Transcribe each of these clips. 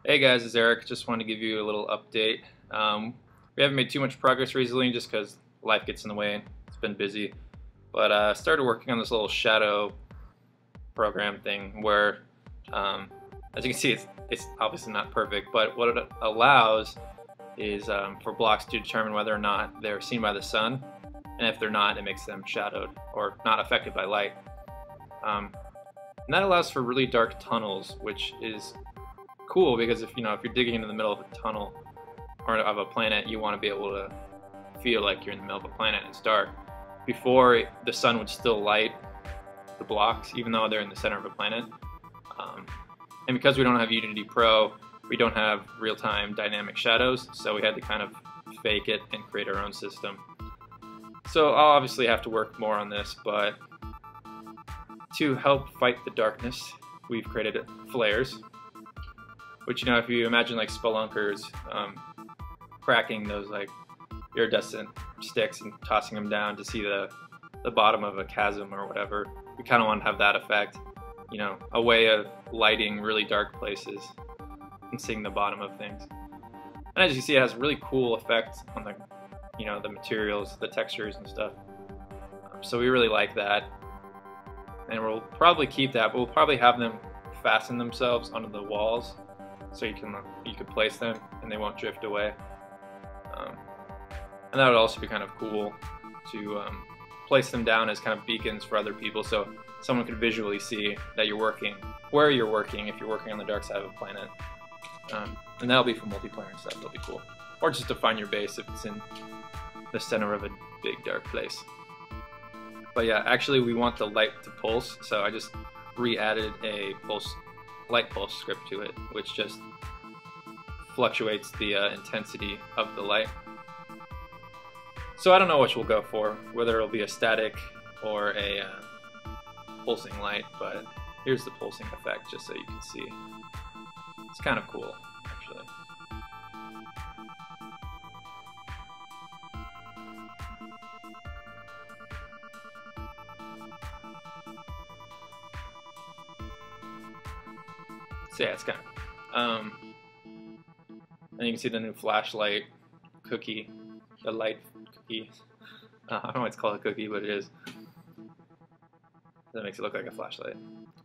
Hey guys, it's Eric. Just wanted to give you a little update. We haven't made too much progress recently just because life gets in the way. It's been busy. But I started working on this little shadow program thing where, as you can see, it's obviously not perfect, but what it allows is for blocks to determine whether or not they're seen by the sun, and if they're not, it makes them shadowed or not affected by light. And that allows for really dark tunnels, which is cool because if you're digging into the middle of a tunnel or of a planet, you want to be able to feel like you're in the middle of a planet and it's dark. Before, the sun would still light the blocks even though they're in the center of a planet. And because we don't have Unity Pro, we don't have real-time dynamic shadows, so we had to kind of fake it and create our own system. So I'll obviously have to work more on this, but to help fight the darkness, we've created flares, which, if you imagine like spelunkers cracking those like iridescent sticks and tossing them down to see the bottom of a chasm or whatever, we kind of want to have that effect, a way of lighting really dark places and seeing the bottom of things. And as you see, it has a really cool effect on the materials, the textures and stuff. So we really like that, and we'll probably keep that, but we'll probably have them fasten themselves onto the walls so you can place them and they won't drift away. And that would also be kind of cool to place them down as kind of beacons for other people, so someone could visually see that you're working, where you're working, if you're working on the dark side of a planet. And that'll be for multiplayer and stuff. That'll be cool. Or just to find your base if it's in the center of a big dark place. But yeah, actually we want the light to pulse, so I just re-added a light pulse script to it, which just fluctuates the intensity of the light. So I don't know which we'll go for, whether it'll be a static or a pulsing light, but here's the pulsing effect just so you can see. It's kind of cool, actually. So yeah, it's kind of and you can see the new flashlight cookie, the light cookie. I don't know why it's called a cookie, but it is. That makes it look like a flashlight.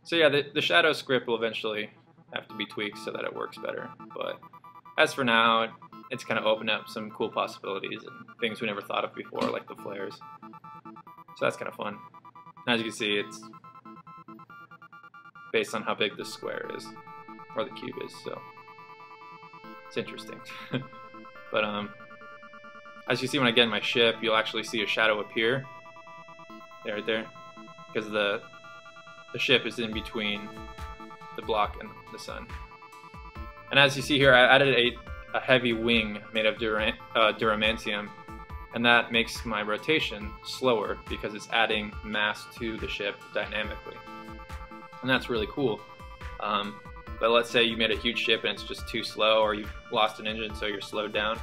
So yeah, the shadow script will eventually have to be tweaked so that it works better. But as for now, it's kind of opened up some cool possibilities and things we never thought of before, like the flares. So that's kind of fun. And as you can see, it's based on how big the square is, or the cube is, so it's interesting. But as you see, when I get in my ship, you'll actually see a shadow appear right there, because the ship is in between the block and the sun. And as you see here, I added a heavy wing made of duramantium, and that makes my rotation slower because it's adding mass to the ship dynamically. And that's really cool. But let's say you made a huge ship and it's just too slow, or you've lost an engine so you're slowed down,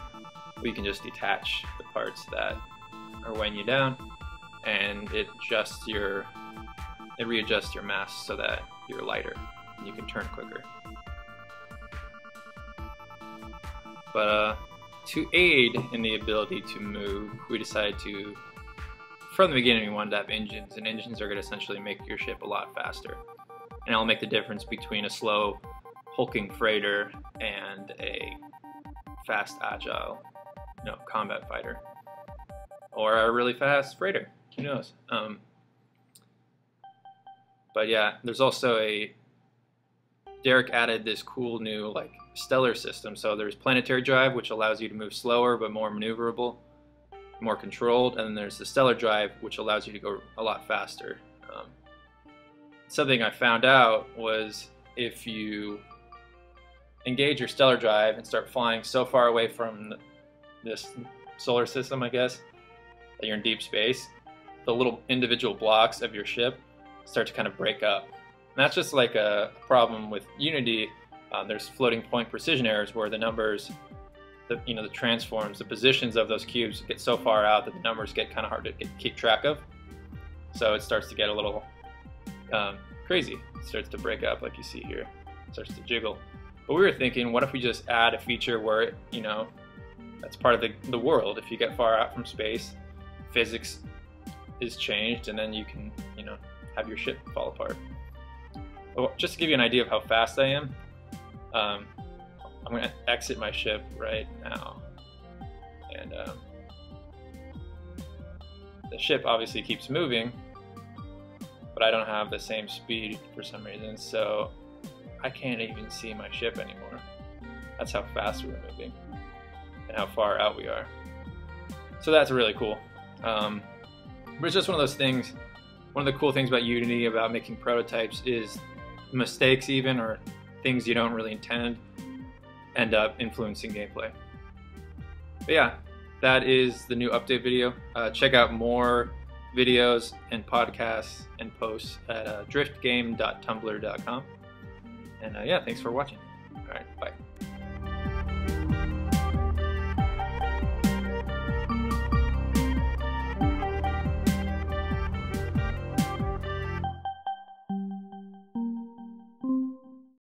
we can just detach the parts that are weighing you down, and it readjusts your mass so that you're lighter and you can turn quicker. But to aid in the ability to move, we decided to, from the beginning, we wanted to have engines, and engines are going to essentially make your ship a lot faster. And it'll make the difference between a slow, hulking freighter and a fast, agile, combat fighter, or a really fast freighter. Who knows? But yeah, there's also Derek added this cool new stellar system. So there's planetary drive, which allows you to move slower but more maneuverable, more controlled, and then there's the stellar drive, which allows you to go a lot faster. Something I found out was if you engage your stellar drive and start flying so far away from this solar system, I guess, that you're in deep space, the little individual blocks of your ship start to kind of break up. And that's just like a problem with Unity. There's floating point precision errors where the numbers, the transforms, the positions of those cubes get so far out that the numbers get kind of hard to keep track of. So it starts to get a little crazy. It starts to break up like you see here. It starts to jiggle. But we were thinking, what if we just add a feature where, you know, that's part of the world. If you get far out from space, physics is changed, and then you can, you know, have your ship fall apart. Well, just to give you an idea of how fast I am, I'm going to exit my ship right now. And the ship obviously keeps moving, but I don't have the same speed for some reason, so I can't even see my ship anymore. That's how fast we're moving and how far out we are. So that's really cool. But it's just one of those things. One of the cool things about Unity, about making prototypes, is mistakes even, or things you don't really intend, end up influencing gameplay. But yeah, that is the new update video. Check out more videos and podcasts and posts at driftgame.tumblr.com. And yeah, thanks for watching. All right, bye.